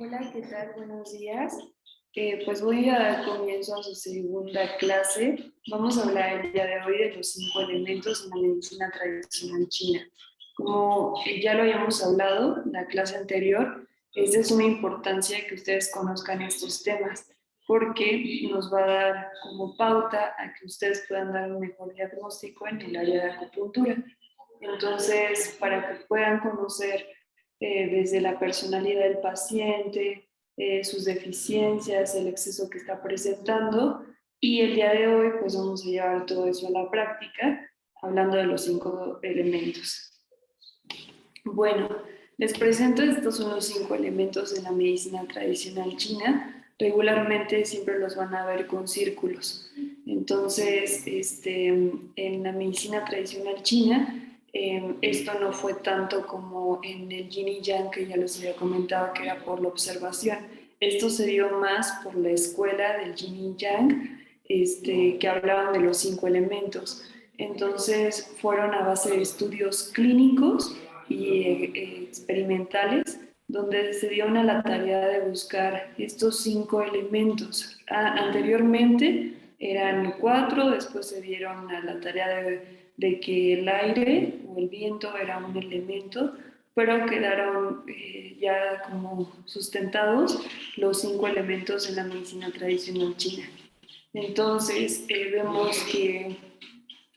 Hola, ¿qué tal? Buenos días. Pues voy a dar comienzo a su segunda clase. Vamos a hablar el día de hoy de los 5 elementos en la medicina tradicional china. Como ya lo habíamos hablado en la clase anterior, es de suma importancia que ustedes conozcan estos temas porque nos va a dar como pauta a que ustedes puedan dar un mejor diagnóstico en el área de acupuntura. Entonces, para que puedan conocer desde la personalidad del paciente, sus deficiencias, el exceso que está presentando. Y el día de hoy pues vamos a llevar todo eso a la práctica, hablando de los 5 elementos. Bueno, les presento, estos son los 5 elementos de la medicina tradicional china. Regularmente siempre los van a ver con círculos. Entonces, en la medicina tradicional china, esto no fue tanto como en el yin y yang, que ya les había comentado que era por la observación. Esto se dio más por la escuela del yin y yang, que hablaban de los 5 elementos. Entonces, fueron a base de estudios clínicos y experimentales, donde se dieron a la tarea de buscar estos 5 elementos. Anteriormente eran 4, después se dieron a la tarea de que el aire o el viento era un elemento, pero quedaron ya como sustentados los 5 elementos en la medicina tradicional china. Entonces vemos que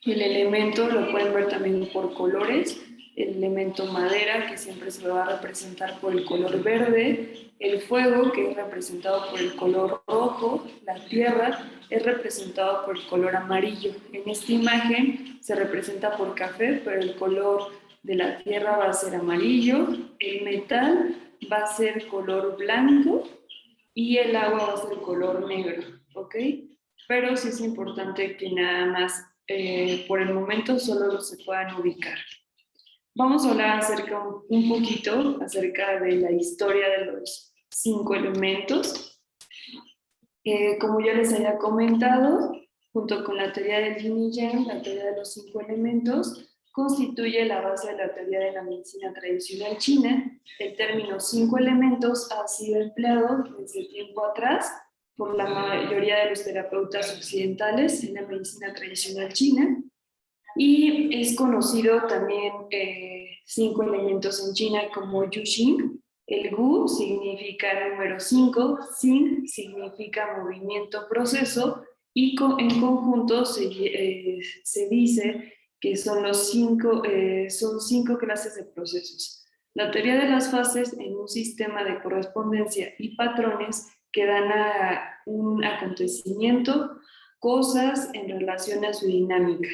el elemento lo pueden ver también por colores. El elemento madera, que siempre se va a representar por el color verde. El fuego, que es representado por el color rojo. La tierra es representado por el color amarillo. En esta imagen se representa por café, pero el color de la tierra va a ser amarillo. El metal va a ser color blanco y el agua va a ser color negro, ¿ok? Pero sí es importante que nada más por el momento solo se puedan ubicar. Vamos a hablar un poquito acerca de la historia de los 5 elementos. Como ya les había comentado, junto con la teoría del yin y yang, la teoría de los 5 elementos constituye la base de la teoría de la medicina tradicional china. El término 5 elementos ha sido empleado desde tiempo atrás por la mayoría de los terapeutas occidentales en la medicina tradicional china, y es conocido también 5 elementos en China como Yuxing. El Gu significa número 5, Xin significa movimiento, proceso, y en conjunto se dice que son 5 clases de procesos. La teoría de las fases en un sistema de correspondencia y patrones que dan a un acontecimiento, cosas en relación a su dinámica.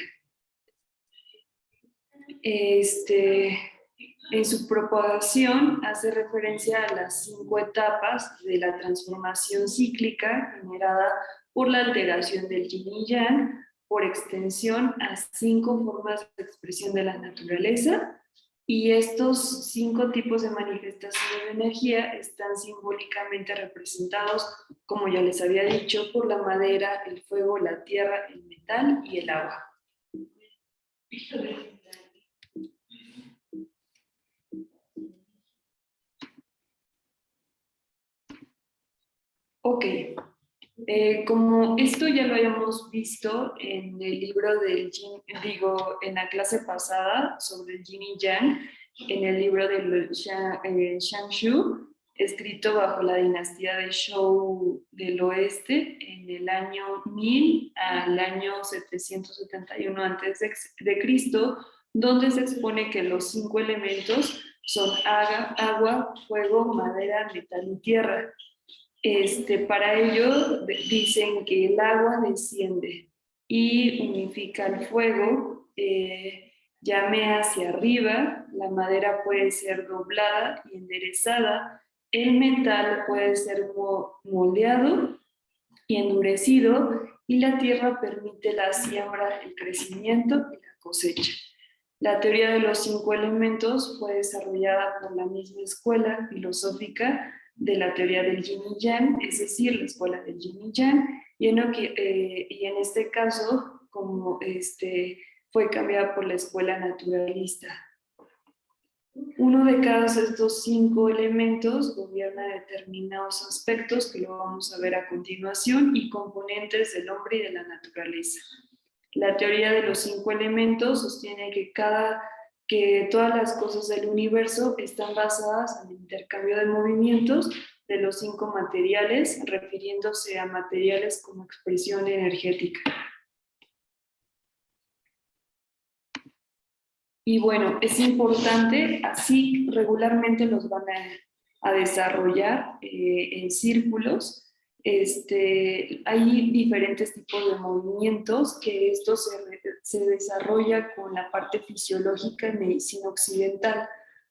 En su propagación hace referencia a las 5 etapas de la transformación cíclica generada por la alteración del yin y yang, por extensión a 5 formas de expresión de la naturaleza, y estos 5 tipos de manifestación de energía están simbólicamente representados, como ya les había dicho, por la madera, el fuego, la tierra, el metal y el agua. Ok, como esto ya lo habíamos visto en el libro del Yin, en la clase pasada sobre el Yin y Yang, en el libro del Shangshu, escrito bajo la dinastía de Zhou del Oeste en el año 1000 al año 771 a.C., donde se expone que los 5 elementos son agua, fuego, madera, metal y tierra. Para ello dicen que el agua desciende y unifica el fuego, llame hacia arriba, la madera puede ser doblada y enderezada, el metal puede ser moldeado y endurecido, y la tierra permite la siembra, el crecimiento y la cosecha. La teoría de los 5 elementos fue desarrollada por la misma escuela filosófica de la teoría del yin y yang, es decir, la escuela del yin y yang, y en este caso, como fue cambiada por la escuela naturalista. Uno de cada de estos 5 elementos gobierna determinados aspectos que lo vamos a ver a continuación y componentes del hombre y de la naturaleza. La teoría de los 5 elementos sostiene que todas las cosas del universo están basadas en el intercambio de movimientos de los 5 materiales, refiriéndose a materiales como expresión energética. Y bueno, es importante, así regularmente los van a desarrollar en círculos. Hay diferentes tipos de movimientos que esto se desarrolla con la parte fisiológica en medicina occidental,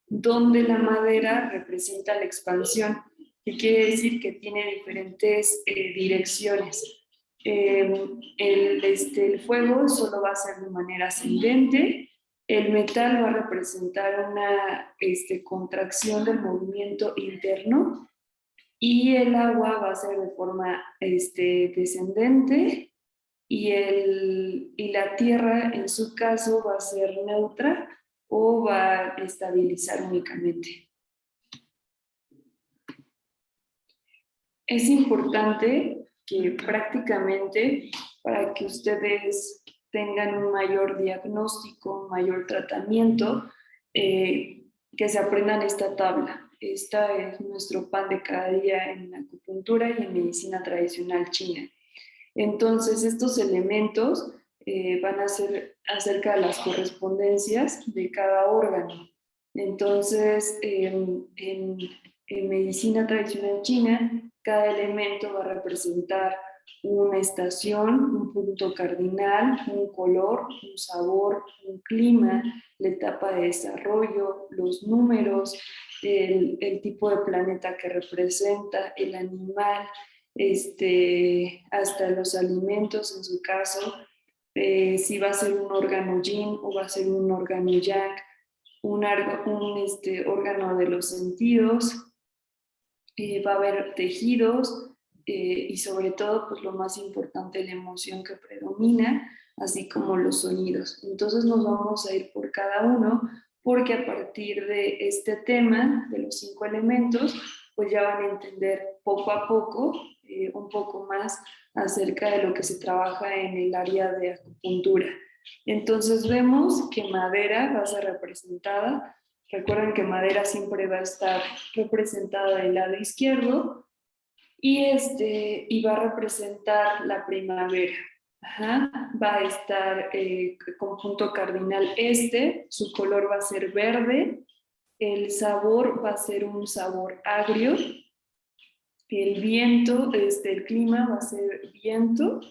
donde la madera representa la expansión, que quiere decir que tiene diferentes direcciones. El fuego solo va a ser de manera ascendente. El metal va a representar una contracción del movimiento interno y el agua va a ser de forma descendente y la tierra en su caso va a ser neutra o va a estabilizar únicamente. Es importante que prácticamente para que ustedes tengan un mayor diagnóstico, un mayor tratamiento, que se aprendan esta tabla. Esta es nuestro pan de cada día en acupuntura y en medicina tradicional china. Entonces, estos elementos van a ser acerca de las correspondencias de cada órgano. Entonces, en medicina tradicional china, cada elemento va a representar una estación, un punto cardinal, un color, un sabor, un clima, la etapa de desarrollo, los números, el tipo de planeta que representa, el animal, hasta los alimentos en su caso, si va a ser un órgano yin o va a ser un órgano yang, un órgano de los sentidos, va a haber tejidos y sobre todo, pues lo más importante, la emoción que predomina, así como los sonidos. Entonces nos vamos a ir por cada uno porque a partir de este tema de los 5 elementos, pues ya van a entender poco a poco un poco más acerca de lo que se trabaja en el área de acupuntura. Entonces vemos que madera va a ser representada. Recuerden que madera siempre va a estar representada del lado izquierdo y va a representar la primavera. Ajá. Va a estar con punto cardinal su color va a ser verde, el sabor va a ser un sabor agrio, el viento, el clima va a ser viento,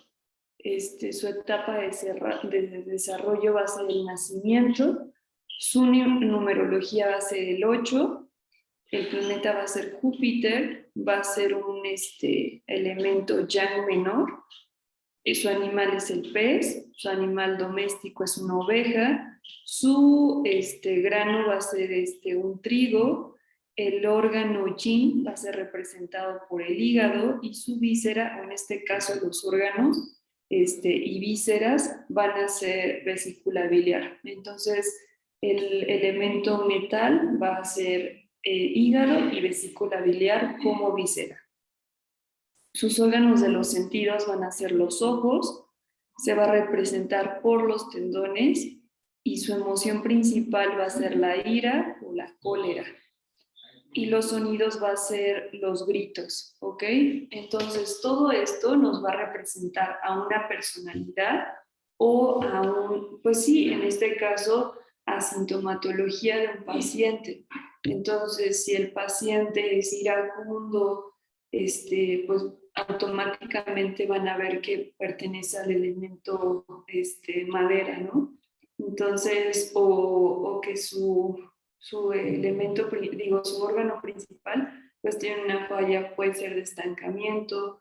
su etapa de desarrollo va a ser el nacimiento, su numerología va a ser el 8, el planeta va a ser Júpiter, va a ser un elemento yang menor, su animal es el pez, su animal doméstico es una oveja, su grano va a ser un trigo, el órgano yin va a ser representado por el hígado y su víscera, o en este caso los órganos y vísceras van a ser vesícula biliar. Entonces, el elemento metal va a ser hígado y vesícula biliar como víscera. Sus órganos de los sentidos van a ser los ojos, se va a representar por los tendones y su emoción principal va a ser la ira o la cólera. Y los sonidos va a ser los gritos, ¿ok? Entonces todo esto nos va a representar a una personalidad o a pues sí, en este caso, a sintomatología de un paciente. Entonces, si el paciente es iracundo, pues automáticamente van a ver que pertenece al elemento madera, ¿no? Entonces, o que su elemento, su órgano principal, pues tiene una falla, puede ser de estancamiento,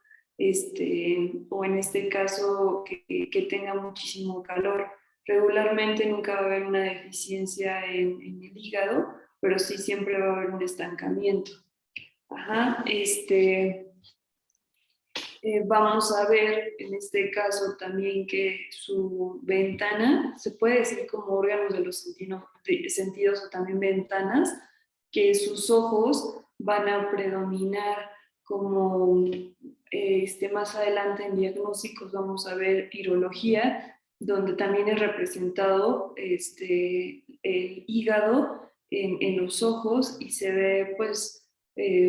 o en este caso que tenga muchísimo calor. Regularmente nunca va a haber una deficiencia en el hígado, pero sí siempre va a haber un estancamiento. Ajá, vamos a ver en este caso también que su ventana, se puede decir como órganos de los sentidos o también ventanas, que sus ojos van a predominar como más adelante en diagnósticos vamos a ver irología, donde también es representado el hígado en los ojos y se ve pues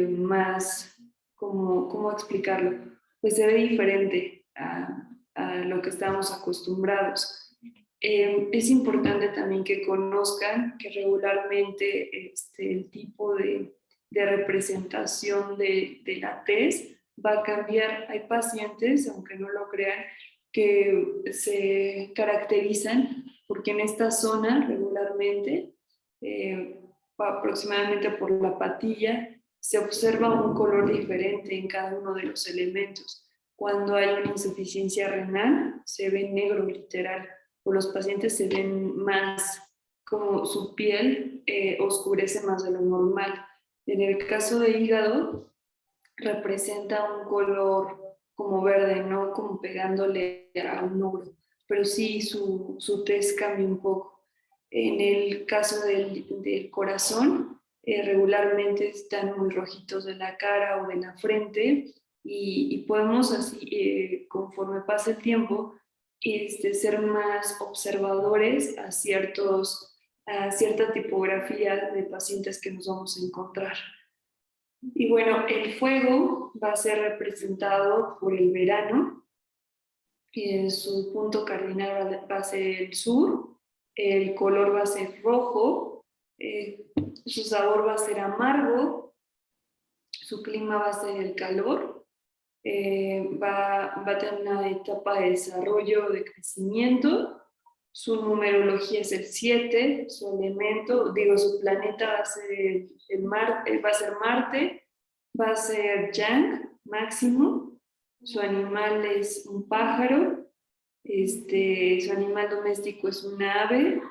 más, ¿cómo explicarlo? Pues se ve diferente a lo que estamos acostumbrados. Es importante también que conozcan que regularmente el tipo de representación de la tez va a cambiar. Hay pacientes, aunque no lo crean, que se caracterizan porque en esta zona regularmente, aproximadamente por la patilla, se observa un color diferente en cada uno de los elementos. Cuando hay una insuficiencia renal, se ve negro literal, o los pacientes se ven más, como su piel oscurece más de lo normal. En el caso de hígado, representa un color como verde, no como pegándole a un ogro, pero sí su tez cambia un poco. En el caso del corazón, regularmente están muy rojitos de la cara o de la frente y podemos así, conforme pasa el tiempo, ser más observadores a cierta tipografía de pacientes que nos vamos a encontrar. Y bueno, el fuego va a ser representado por el verano, su punto cardinal va a ser el sur, el color va a ser rojo, su sabor va a ser amargo, su clima va a ser el calor, va a tener una etapa de desarrollo, de crecimiento, su numerología es el 7, su elemento, su planeta va a ser va a ser Marte, va a ser Yang máximo, su animal es un pájaro, su animal doméstico es un ave,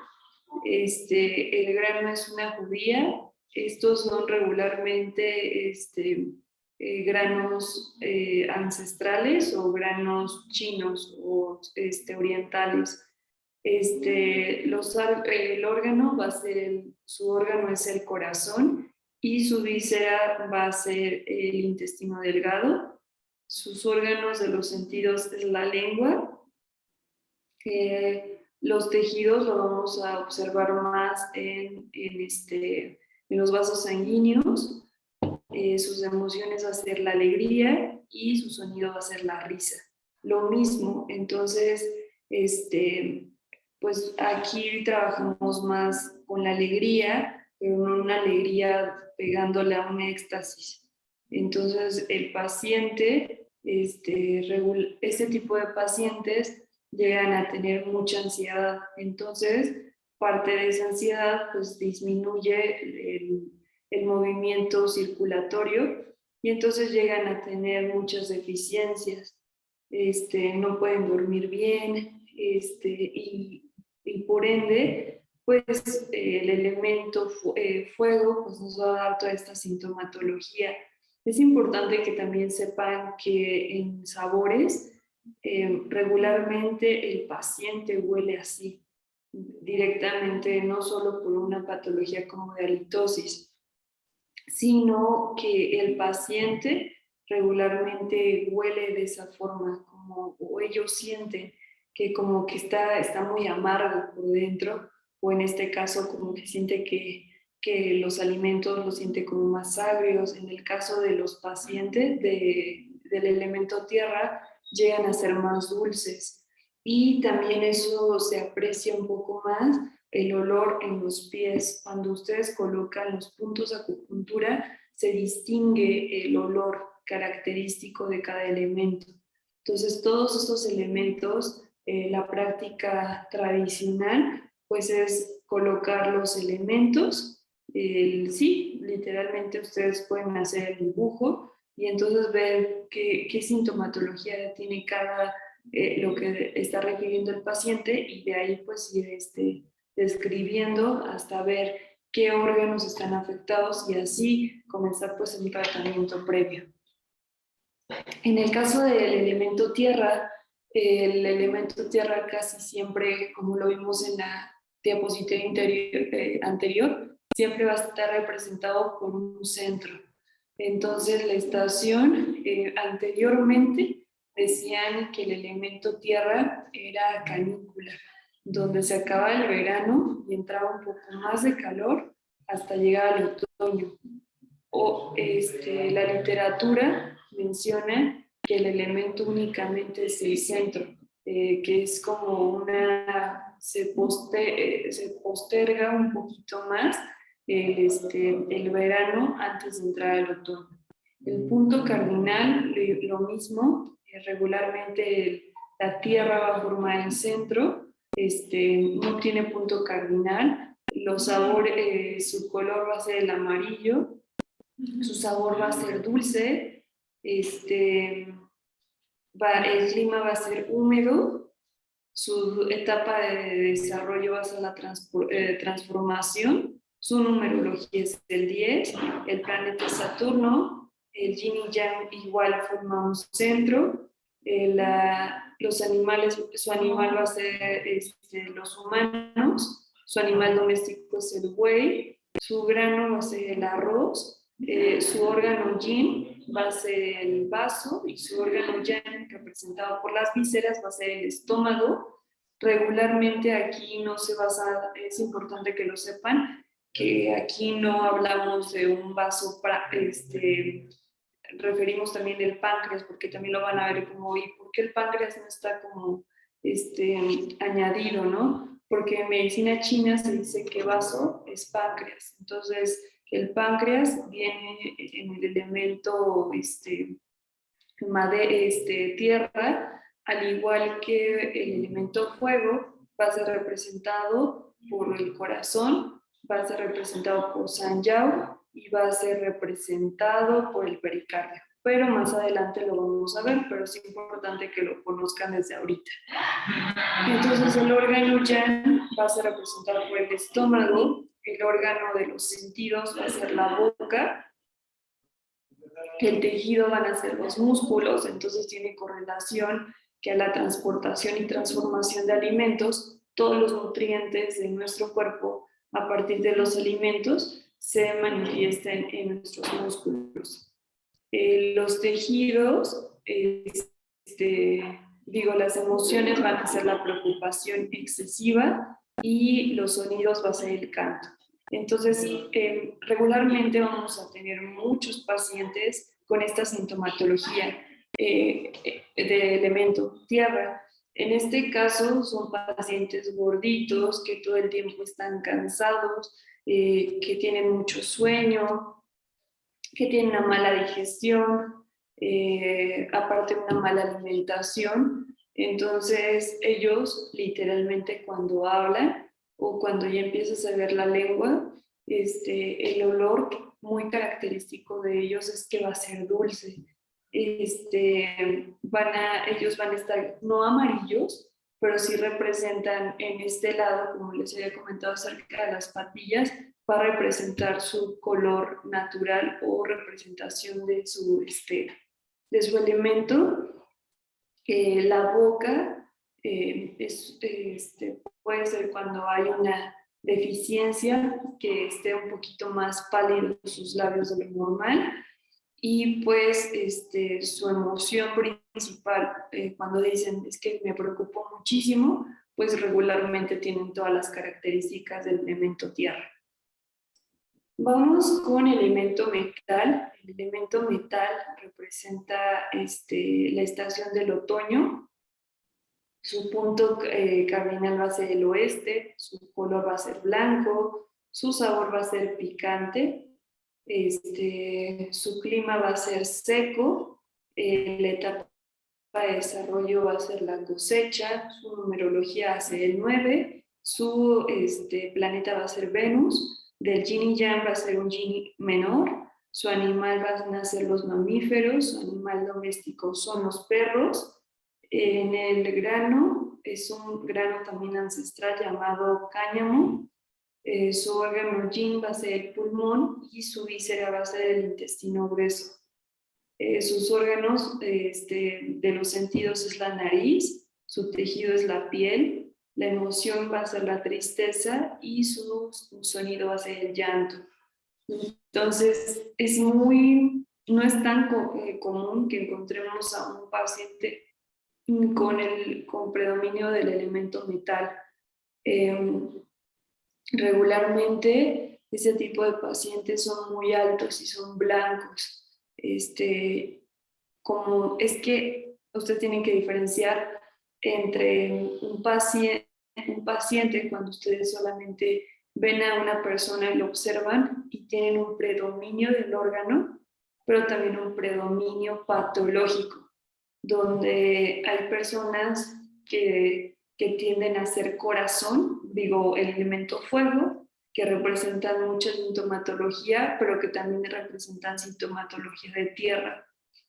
el grano es una judía. Estos son regularmente granos ancestrales o granos chinos o orientales. El órgano va a ser, su órgano es el corazón y su víscera va a ser el intestino delgado. Sus órganos de los sentidos es la lengua. Los tejidos lo vamos a observar más en los vasos sanguíneos. Sus emociones va a ser la alegría y su sonido va a ser la risa. Lo mismo, entonces, pues aquí trabajamos más con la alegría, pero no una alegría pegándole a un éxtasis. Entonces, el paciente, este tipo de pacientes llegan a tener mucha ansiedad. Entonces, parte de esa ansiedad pues disminuye el movimiento circulatorio y entonces llegan a tener muchas deficiencias. No pueden dormir bien y por ende, pues el elemento fuego pues, nos va a dar toda esta sintomatología. Es importante que también sepan que en sabores regularmente el paciente huele así directamente, no solo por una patología como de halitosis, sino que el paciente regularmente huele de esa forma, o ellos sienten que como que está muy amargo por dentro, o en este caso como que siente que los alimentos los siente como más agrios. En el caso de los pacientes del elemento tierra, llegan a ser más dulces. Y también eso se aprecia un poco más el olor en los pies. Cuando ustedes colocan los puntos de acupuntura, se distingue el olor característico de cada elemento. Entonces, todos estos elementos, la práctica tradicional, pues es colocar los elementos. Sí, literalmente ustedes pueden hacer el dibujo y entonces ver qué sintomatología tiene cada lo que está refiriendo el paciente y de ahí pues ir describiendo hasta ver qué órganos están afectados y así comenzar pues un tratamiento previo. En el caso del elemento tierra, el elemento tierra casi siempre, como lo vimos en la diapositiva anterior, siempre va a estar representado por un centro. Entonces, la estación anteriormente decían que el elemento tierra era canícula, donde se acaba el verano y entraba un poco más de calor hasta llegar al otoño. La literatura menciona que el elemento únicamente es el centro, que es como se posterga un poquito más el verano antes de entrar al otoño. El punto cardinal, lo mismo, regularmente la Tierra va a formar el centro, no tiene punto cardinal, los sabores, su color va a ser el amarillo, su sabor va a ser dulce, el clima va a ser húmedo, su etapa de desarrollo va a ser la transformación, su numerología es el 10, el planeta Saturno, el yin y yang igual forma un centro, los animales, su animal va a ser los humanos, su animal doméstico es el buey, su grano va a ser el arroz, su órgano yin va a ser el vaso y su órgano yang, representado por las vísceras, va a ser el estómago. Regularmente aquí no se basa, es importante que lo sepan, que aquí no hablamos de un vaso, referimos también del páncreas, porque también lo van a ver como, ¿y por qué el páncreas no está como añadido, no? Porque en medicina china se dice que vaso es páncreas. Entonces, el páncreas viene en el elemento tierra, al igual que el elemento fuego, va a ser representado por el corazón, va a ser representado por San Yao y va a ser representado por el pericardio. Pero más adelante lo vamos a ver, pero es importante que lo conozcan desde ahorita. Entonces el órgano yang va a ser representado por el estómago, el órgano de los sentidos va a ser la boca, el tejido van a ser los músculos, entonces tiene correlación que a la transportación y transformación de alimentos, todos los nutrientes de nuestro cuerpo a partir de los alimentos se manifiesten en nuestros músculos. Los tejidos, las emociones van a ser la preocupación excesiva y los sonidos va a ser el canto. Entonces, regularmente vamos a tener muchos pacientes con esta sintomatología de elemento tierra. En este caso son pacientes gorditos que todo el tiempo están cansados, que tienen mucho sueño, que tienen una mala digestión, aparte una mala alimentación. Entonces ellos literalmente cuando hablan o cuando ya empiezas a ver la lengua, el olor muy característico de ellos es que va a ser dulce. Ellos van a estar no amarillos, pero sí representan en este lado, como les había comentado acerca de las patillas, va a representar su color natural o representación de su elemento. La boca puede ser cuando hay una deficiencia, que esté un poquito más pálido sus labios de lo normal. Y pues su emoción principal, cuando dicen es que me preocupó muchísimo, pues regularmente tienen todas las características del elemento tierra. Vamos con el elemento metal. El elemento metal representa la estación del otoño. Su punto cardinal va a ser el oeste, su color va a ser blanco, su sabor va a ser picante, su clima va a ser seco, la etapa de desarrollo va a ser la cosecha, su numerología va a ser el 9, su planeta va a ser Venus, del yin y yang va a ser un yin menor, su animal van a ser los mamíferos, su animal doméstico son los perros. En el grano, es un grano también ancestral llamado cáñamo. Su órgano yin va a ser el pulmón y su víscera va a ser el intestino grueso. Sus órganos de los sentidos es la nariz, su tejido es la piel, la emoción va a ser la tristeza y su sonido va a ser el llanto. Entonces, no es tan común que encontremos a un paciente con predominio del elemento metal. Regularmente, ese tipo de pacientes son muy altos y son blancos. Como es que usted tiene que diferenciar entre un paciente cuando ustedes solamente ven a una persona y lo observan y tienen un predominio del órgano, pero también un predominio patológico, donde hay personas que tienden a ser corazón, digo, el elemento fuego, que representan mucha sintomatología, pero que también representan sintomatología de tierra.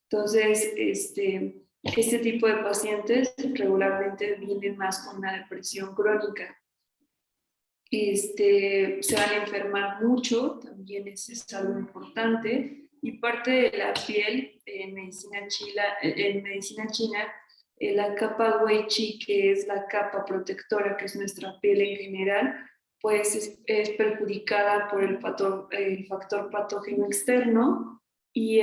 Entonces, este tipo de pacientes regularmente vienen más con una depresión crónica. Se van a enfermar mucho, también es algo importante, y parte de la piel en medicina china, la capa Wei Qi, que es la capa protectora, que es nuestra piel en general, pues es perjudicada por el factor patógeno externo, y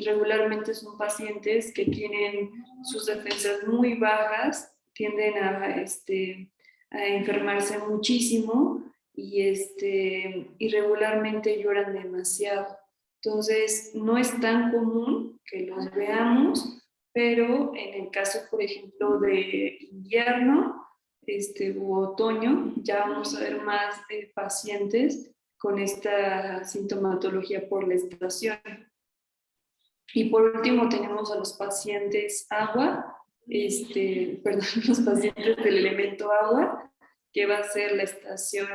regularmente son pacientes que tienen sus defensas muy bajas, tienden a enfermarse muchísimo y regularmente lloran demasiado. Entonces, no es tan común que los veamos, pero en el caso, por ejemplo, de invierno u otoño, ya vamos a ver más pacientes con esta sintomatología por la estación. Y por último tenemos a los pacientes agua, perdón, los pacientes del elemento agua, que va a ser la estación,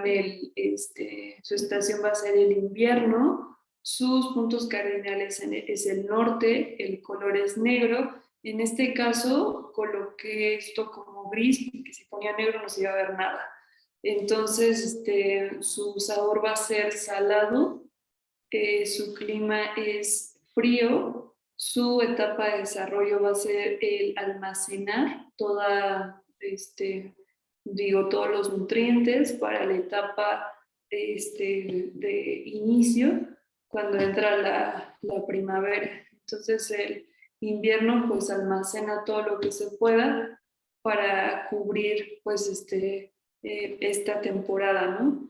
su estación va a ser el invierno, sus puntos cardinales es el norte, el color es negro. En este caso coloqué esto como gris, porque si ponía negro no se iba a ver nada. Entonces, su sabor va a ser salado, su clima es frío, su etapa de desarrollo va a ser el almacenar todos los nutrientes para la etapa de inicio, cuando entra la primavera. Entonces el invierno pues almacena todo lo que se pueda para cubrir pues esta temporada, ¿no?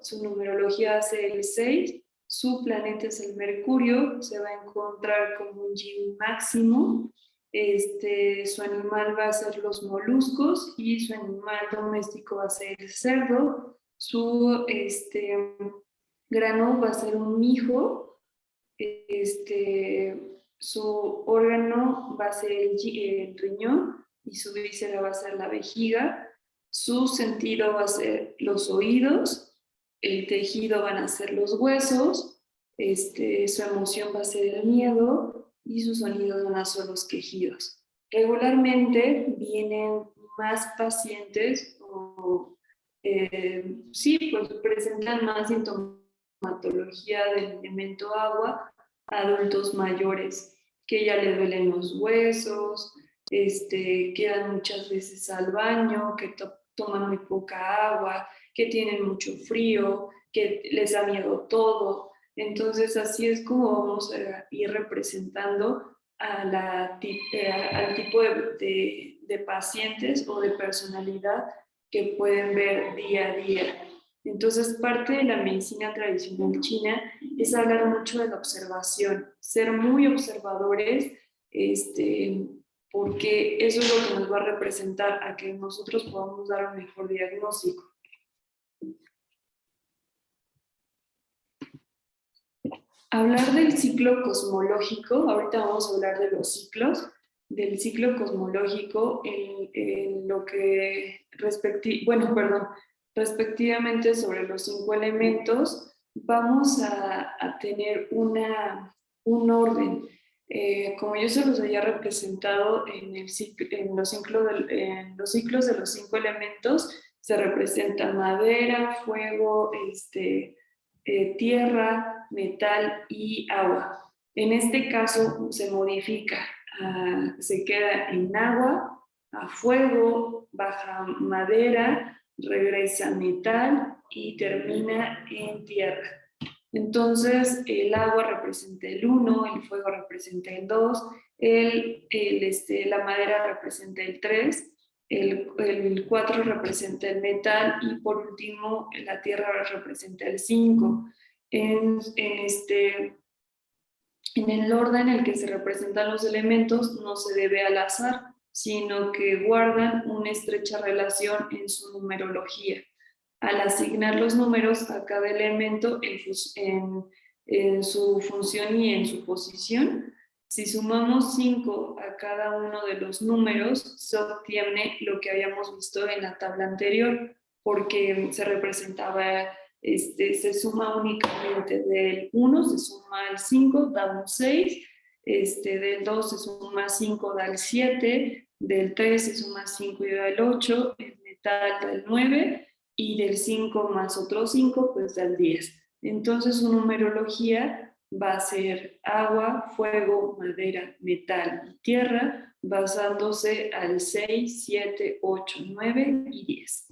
Su numerología hace el 6, su planeta es el Mercurio, se va a encontrar con un Yin máximo, su animal va a ser los moluscos y su animal doméstico va a ser el cerdo, su grano va a ser un mijo, su órgano va a ser el riñón y su víscera va a ser la vejiga. Su sentido va a ser los oídos, el tejido van a ser los huesos, su emoción va a ser el miedo y sus sonidos van a ser los quejidos. Regularmente vienen más pacientes sí, pues presentan más sintomatología del elemento agua, adultos mayores que ya les duelen los huesos, que van muchas veces al baño, que toman muy poca agua, que tienen mucho frío, que les da miedo todo. Entonces así es como vamos a ir representando al tipo de pacientes o de personalidad que pueden ver día a día. Entonces, parte de la medicina tradicional china es hablar mucho de la observación, ser muy observadores, porque eso es lo que nos va a representar a que nosotros podamos dar un mejor diagnóstico. Hablar del ciclo cosmológico, ahorita vamos a hablar de los ciclos, del ciclo cosmológico en lo que respectivamente sobre los 5 elementos, vamos a tener un orden. Como yo se los había representado en los ciclos de los 5 elementos, se representa madera, fuego, tierra, metal y agua. En este caso se modifica, se queda en agua, a fuego, baja madera, regresa a metal y termina en tierra. Entonces, el agua representa el 1, el fuego representa el 2, la madera representa el 3, el 4 representa el metal y por último la tierra representa el 5. En el orden en el que se representan los elementos no se debe al azar, sino que guardan una estrecha relación en su numerología. Al asignar los números a cada elemento en su función y en su posición, si sumamos 5 a cada uno de los números, se obtiene lo que habíamos visto en la tabla anterior, porque se representaba, se suma únicamente del 1, se suma al 5, da un 6, del 2 se suma 5, da el 7, del 3 se suma 5 y da el 8, el metal da el 9, y del 5 más otro 5, pues da el 10. Entonces su numerología va a ser agua, fuego, madera, metal y tierra, basándose al 6, 7, 8, 9 y 10.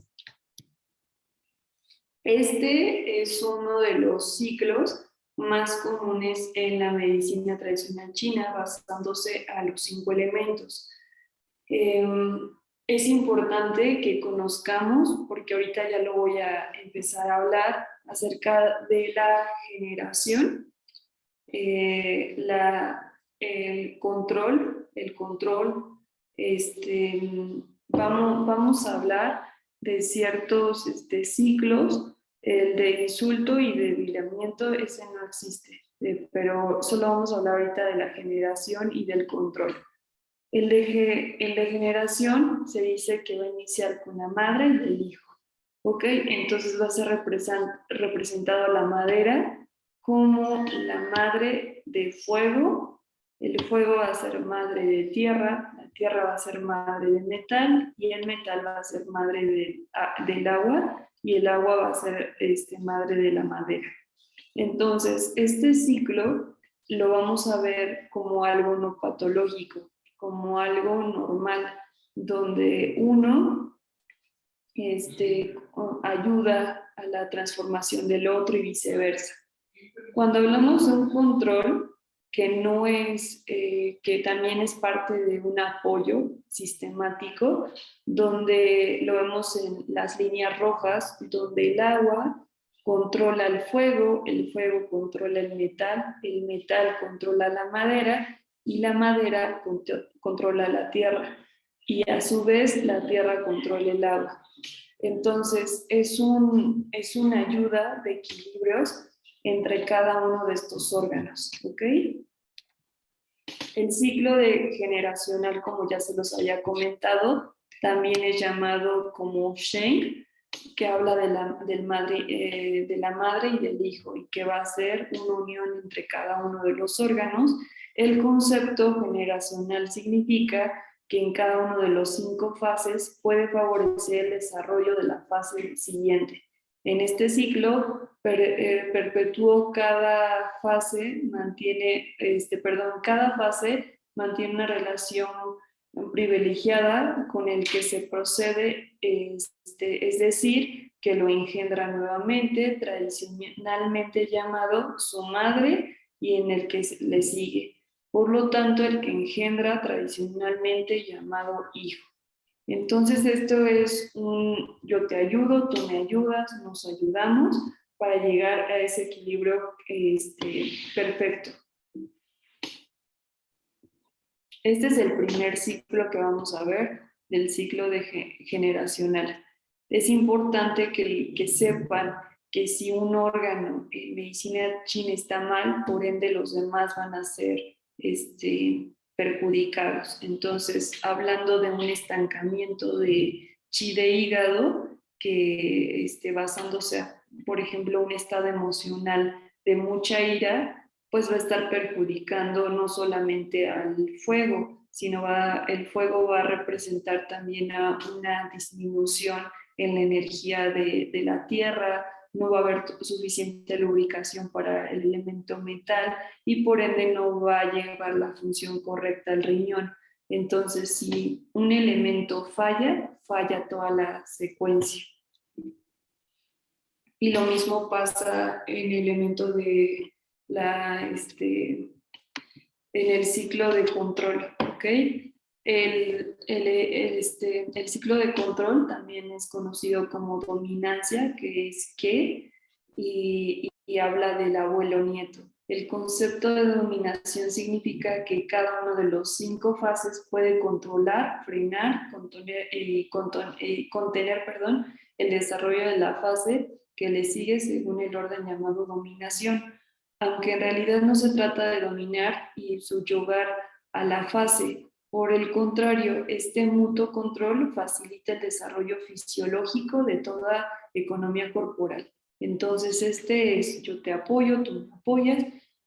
Este es uno de los ciclos más comunes en la medicina tradicional china, basándose a los 5 elementos. Es importante que conozcamos, porque ahorita ya lo voy a empezar a hablar, acerca de la generación, el control, vamos a hablar de ciertos ciclos, el de insulto y debilitamiento, ese no existe, pero solo vamos a hablar ahorita de la generación y del control. El de generación se dice que va a iniciar con la madre y el hijo, ¿ok? Entonces va a ser representado la madera como la madre de fuego, el fuego va a ser madre de tierra, la tierra va a ser madre de metal y el metal va a ser madre del agua y el agua va a ser madre de la madera. Entonces, este ciclo lo vamos a ver como algo no patológico, como algo normal, donde uno ayuda a la transformación del otro y viceversa. Cuando hablamos de un control, que no es, que también es parte de un apoyo sistemático, donde lo vemos en las líneas rojas, donde el agua controla el fuego controla el metal controla la madera y la madera controla la tierra y a su vez la tierra controla el agua. Entonces es una ayuda de equilibrios entre cada uno de estos órganos, ¿ok? El ciclo generacional, como ya se los había comentado, también es llamado como Sheng, que habla de la madre y del hijo y que va a ser una unión entre cada uno de los órganos. El concepto generacional significa que en cada uno de los 5 fases puede favorecer el desarrollo de la fase siguiente. En este ciclo perpetuo cada fase mantiene una relación privilegiada con el que se procede, es decir, que lo engendra nuevamente, tradicionalmente llamado su madre y en el que le sigue. Por lo tanto, el que engendra tradicionalmente llamado hijo. Entonces esto es yo te ayudo, tú me ayudas, nos ayudamos para llegar a ese equilibrio perfecto. Este es el primer ciclo que vamos a ver, del ciclo generacional. Es importante que sepan que si un órgano en medicina china está mal, por ende los demás van a ser perjudicados. Entonces, hablando de un estancamiento de chi de hígado, que basándose, por ejemplo, un estado emocional de mucha ira, pues va a estar perjudicando no solamente al fuego, sino el fuego va a representar también a una disminución en la energía de la tierra, no va a haber suficiente lubricación para el elemento metal y por ende no va a llevar la función correcta al riñón. Entonces, si un elemento falla, falla toda la secuencia. Y lo mismo pasa en el elemento de en el ciclo de control, ¿ok? El ciclo de control también es conocido como dominancia, que es que, y habla del abuelo nieto. El concepto de dominación significa que cada uno de los 5 fases puede controlar, frenar, contener, perdón, el desarrollo de la fase que le sigue según el orden llamado dominación, aunque en realidad no se trata de dominar y subyugar a la fase. Por el contrario, este mutuo control facilita el desarrollo fisiológico de toda economía corporal. Entonces, este es yo te apoyo, tú me apoyas,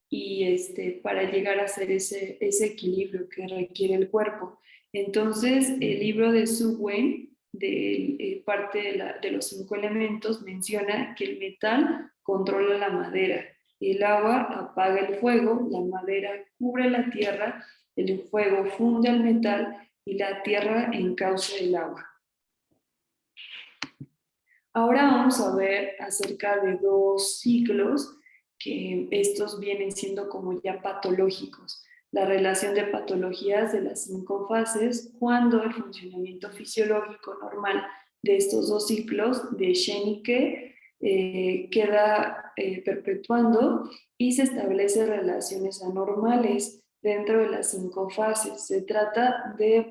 y para llegar a hacer ese equilibrio que requiere el cuerpo. Entonces, el libro de Su Wen, de parte de los 5 elementos, menciona que el metal controla la madera, el agua apaga el fuego, la madera cubre la tierra, el fuego funde el metal y la tierra encausa el agua. Ahora vamos a ver acerca de 2 ciclos que estos vienen siendo como ya patológicos. La relación de patologías de las 5 fases cuando el funcionamiento fisiológico normal de estos 2 ciclos de Shen y Ke queda perpetuando y se establecen relaciones anormales dentro de las 5 fases. Se trata de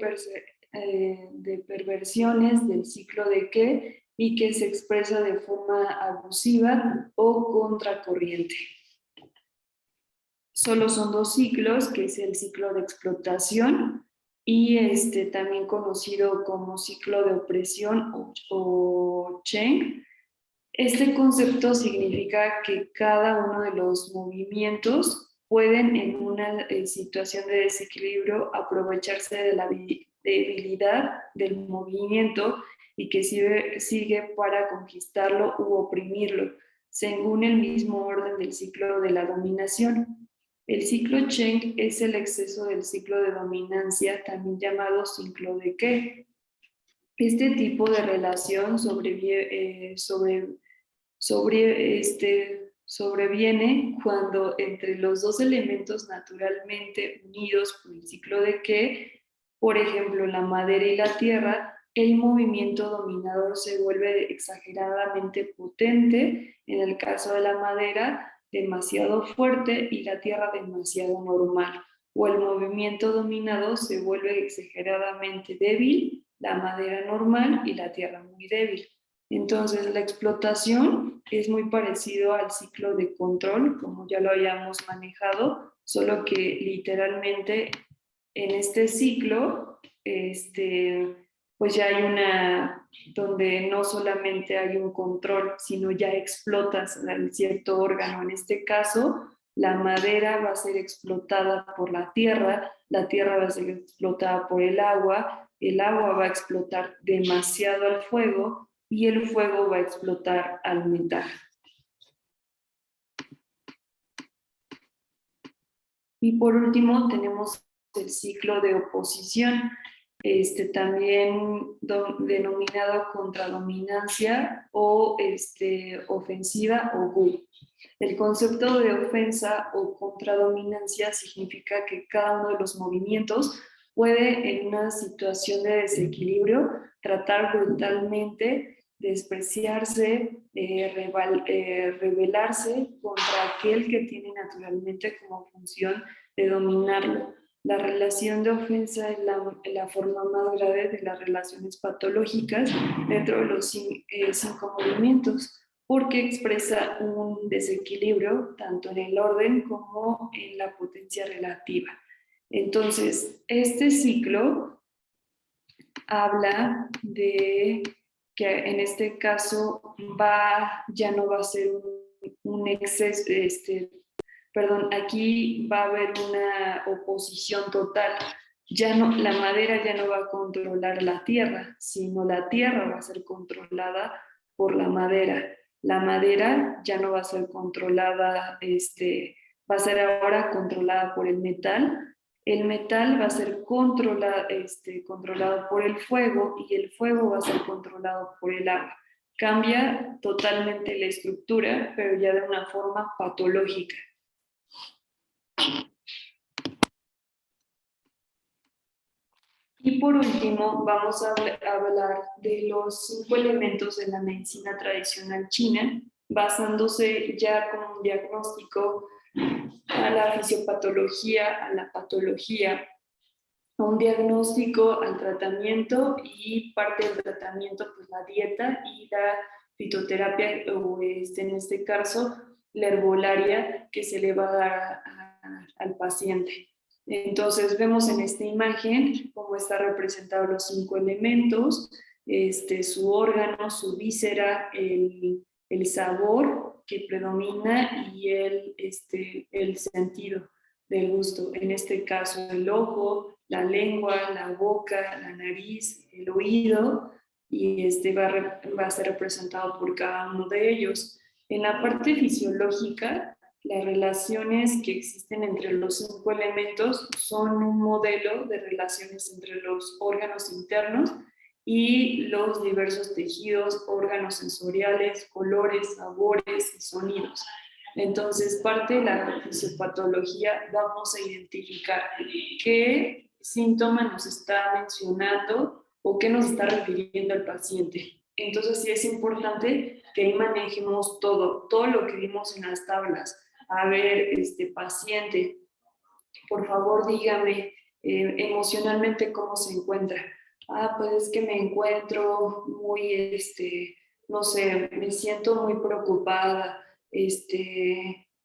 perversiones del ciclo de Ke y que se expresa de forma abusiva o contracorriente. Solo son 2 ciclos, que es el ciclo de explotación y también conocido como ciclo de opresión o Cheng. Este concepto significa que cada uno de los movimientos pueden en una situación de desequilibrio aprovecharse de la debilidad del movimiento y que sigue para conquistarlo u oprimirlo, según el mismo orden del ciclo de la dominación. El ciclo Cheng es el exceso del ciclo de dominancia, también llamado ciclo de Ke. Este tipo de relación sobreviene cuando entre los 2 elementos naturalmente unidos por el ciclo de Ke, por ejemplo la madera y la tierra, el movimiento dominador se vuelve exageradamente potente, en el caso de la madera demasiado fuerte y la tierra demasiado normal, o el movimiento dominado se vuelve exageradamente débil, la madera normal y la tierra muy débil. Entonces, la explotación es muy parecido al ciclo de control, como ya lo habíamos manejado, solo que literalmente en este ciclo, pues ya hay donde no solamente hay un control, sino ya explotas cierto órgano. En este caso, la madera va a ser explotada por la tierra va a ser explotada por el agua va a explotar demasiado al fuego y el fuego va a explotar al metal. Y por último tenemos el ciclo de oposición, también denominado contradominancia o ofensiva o Wu. El concepto de ofensa o contradominancia significa que cada uno de los movimientos puede en una situación de desequilibrio tratar brutalmente, despreciarse, rebelarse contra aquel que tiene naturalmente como función de dominarlo. La relación de ofensa es la forma más grave de las relaciones patológicas dentro de los 5 movimientos, porque expresa un desequilibrio tanto en el orden como en la potencia relativa. Entonces, este ciclo habla de que en este caso ya no va a ser un exceso, aquí va a haber una oposición total. La madera ya no va a controlar la tierra, sino la tierra va a ser controlada por la madera. La madera ya no va a ser controlada, va a ser ahora controlada por el metal va a ser controlado por el fuego y el fuego va a ser controlado por el agua. Cambia totalmente la estructura, pero ya de una forma patológica. Y por último, vamos a hablar de los 5 elementos de la medicina tradicional china, basándose ya con un diagnóstico a la fisiopatología, a la patología, a un diagnóstico, al tratamiento y parte del tratamiento, pues la dieta y la fitoterapia, o en este caso, la herbolaria que se le va a dar al paciente. Entonces vemos en esta imagen cómo está representado los 5 elementos, su órgano, su víscera, el sabor que predomina y el sentido del gusto. En este caso, el ojo, la lengua, la boca, la nariz, el oído, y va a ser representado por cada uno de ellos. En la parte fisiológica, las relaciones que existen entre los 5 elementos son un modelo de relaciones entre los órganos internos y los diversos tejidos, órganos sensoriales, colores, sabores y sonidos. Entonces, parte de la fisiopatología vamos a identificar qué síntoma nos está mencionando o qué nos está refiriendo el paciente. Entonces, sí es importante que ahí manejemos todo lo que vimos en las tablas. A ver, paciente, por favor dígame emocionalmente cómo se encuentra. Pues es que me encuentro muy, no sé, me siento muy preocupada,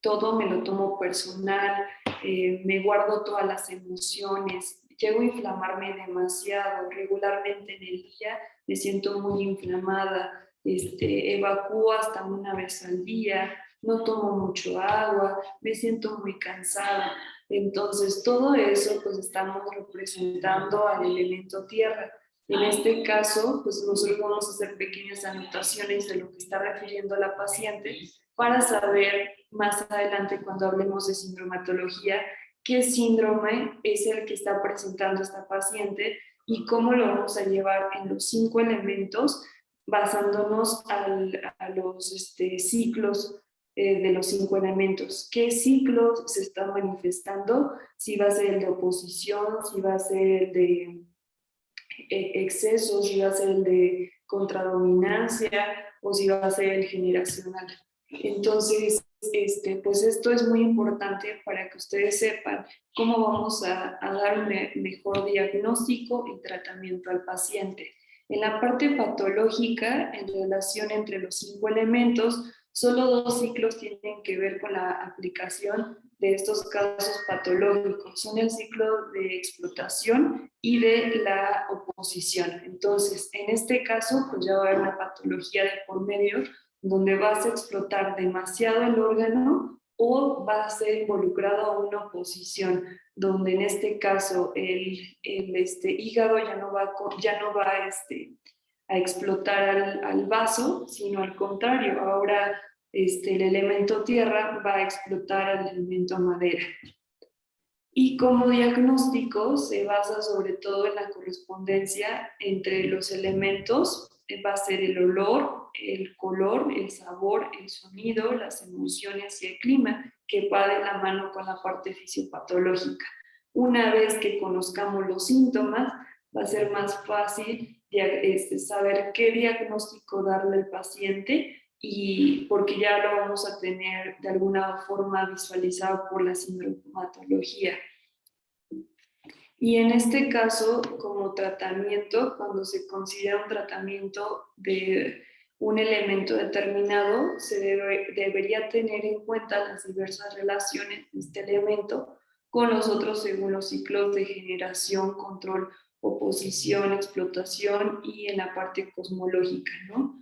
todo me lo tomo personal, me guardo todas las emociones, llego a inflamarme demasiado, regularmente en el día me siento muy inflamada, evacúo hasta una vez al día, no tomo mucho agua, me siento muy cansada. Entonces, todo eso pues estamos representando al elemento tierra. En este caso, pues nosotros vamos a hacer pequeñas anotaciones de lo que está refiriendo la paciente para saber más adelante cuando hablemos de sindromatología qué síndrome es el que está presentando esta paciente y cómo lo vamos a llevar en los 5 elementos basándonos a los ciclos de los 5 elementos. ¿Qué ciclos se están manifestando? Si va a ser el de oposición, si va a ser el de exceso, si va a ser el de contradominancia o si va a ser el generacional. Entonces, pues esto es muy importante para que ustedes sepan cómo vamos a dar un mejor diagnóstico y tratamiento al paciente. En la parte patológica, en relación entre los 5 elementos, solo 2 ciclos tienen que ver con la aplicación de estos casos patológicos. Son el ciclo de explotación y de la oposición. Entonces, en este caso, pues ya va a haber una patología de por medio donde vas a explotar demasiado el órgano o va a ser involucrado a una oposición, donde en este caso el hígado ya no va a explotar al vaso, sino al contrario, ahora el elemento tierra va a explotar al elemento madera. Y como diagnóstico se basa sobre todo en la correspondencia entre los elementos, va a ser el olor, el color, el sabor, el sonido, las emociones y el clima, que va de la mano con la parte fisiopatológica. Una vez que conozcamos los síntomas, va a ser más fácil saber qué diagnóstico darle al paciente y porque ya lo vamos a tener de alguna forma visualizado por la sindromatología. Y en este caso, como tratamiento, cuando se considera un tratamiento de un elemento determinado, se debería tener en cuenta las diversas relaciones de este elemento con los otros según los ciclos de generación, control, oposición, explotación y en la parte cosmológica, ¿no?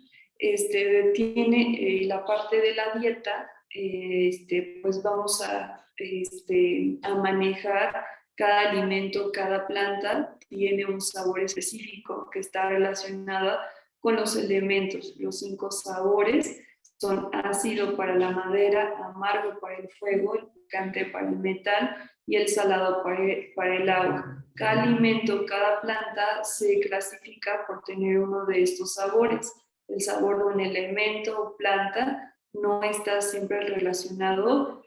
Tiene la parte de la dieta, pues vamos a manejar cada alimento, cada planta tiene un sabor específico que está relacionado con los elementos. Los 5 sabores son ácido para la madera, amargo para el fuego, el picante para el metal y el salado para el agua. Cada alimento, cada planta se clasifica por tener uno de estos sabores. El sabor de un elemento o planta no está siempre relacionado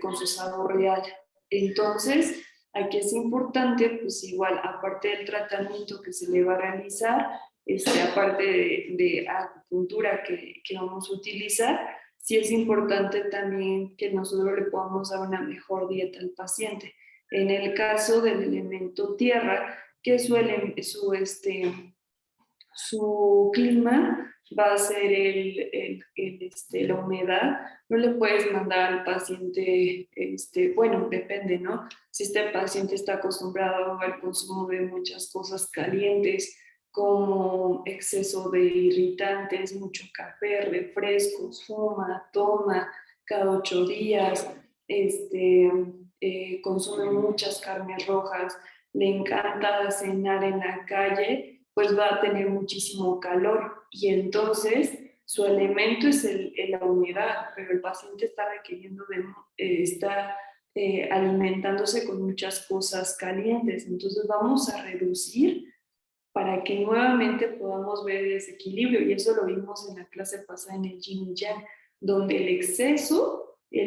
con su sabor real. Entonces, aquí es importante, pues igual, aparte del tratamiento que se le va a realizar, aparte de acupuntura que vamos a utilizar, sí es importante también que nosotros le podamos dar una mejor dieta al paciente. En el caso del elemento tierra, que su clima va a ser la humedad, no le puedes mandar al paciente, bueno, depende, ¿no? Si este paciente está acostumbrado al consumo de muchas cosas calientes, como exceso de irritantes, mucho café, refrescos, fuma, toma cada 8 días, consume muchas carnes rojas, le encanta cenar en la calle, pues va a tener muchísimo calor y entonces su elemento es la humedad, pero el paciente está requiriendo está alimentándose con muchas cosas calientes, entonces vamos a reducir para que nuevamente podamos ver ese equilibrio y eso lo vimos en la clase pasada en el Yin y Yang, donde el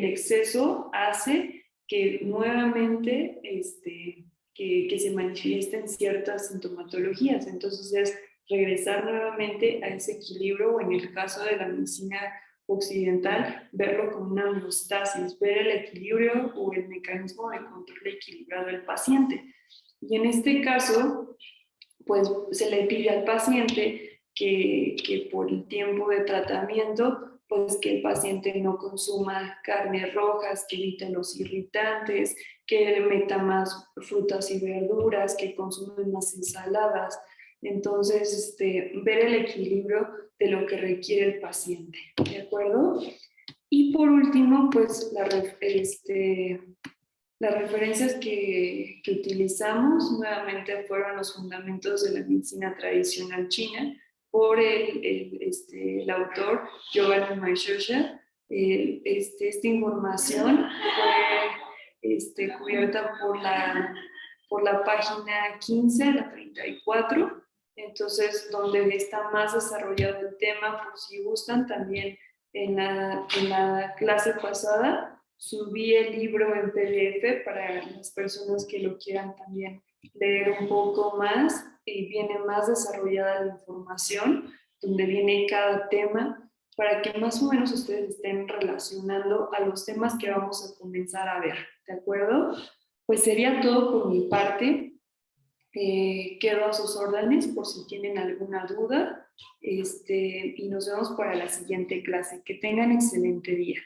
exceso hace que nuevamente que se manifiesten ciertas sintomatologías. Entonces es regresar nuevamente a ese equilibrio o en el caso de la medicina occidental, verlo como una homeostasis, ver el equilibrio o el mecanismo de control equilibrado del paciente. Y en este caso, pues se le pide al paciente que por el tiempo de tratamiento, pues que el paciente no consuma carnes rojas, que evite los irritantes, que meta más frutas y verduras, que consuma más ensaladas. Entonces, ver el equilibrio de lo que requiere el paciente, ¿de acuerdo? Y por último, pues las referencias que utilizamos nuevamente fueron los fundamentos de la medicina tradicional china por el autor Giovanni Maishoja. Esta información fue cubierta por la página 15, la 34, entonces donde está más desarrollado el tema, por si gustan, también en la clase pasada subí el libro en PDF para las personas que lo quieran también leer un poco más y viene más desarrollada la información, donde viene cada tema, para que más o menos ustedes estén relacionando a los temas que vamos a comenzar a ver, ¿de acuerdo? Pues sería todo por mi parte. Quedo a sus órdenes por si tienen alguna duda y nos vemos para la siguiente clase. Que tengan excelente día.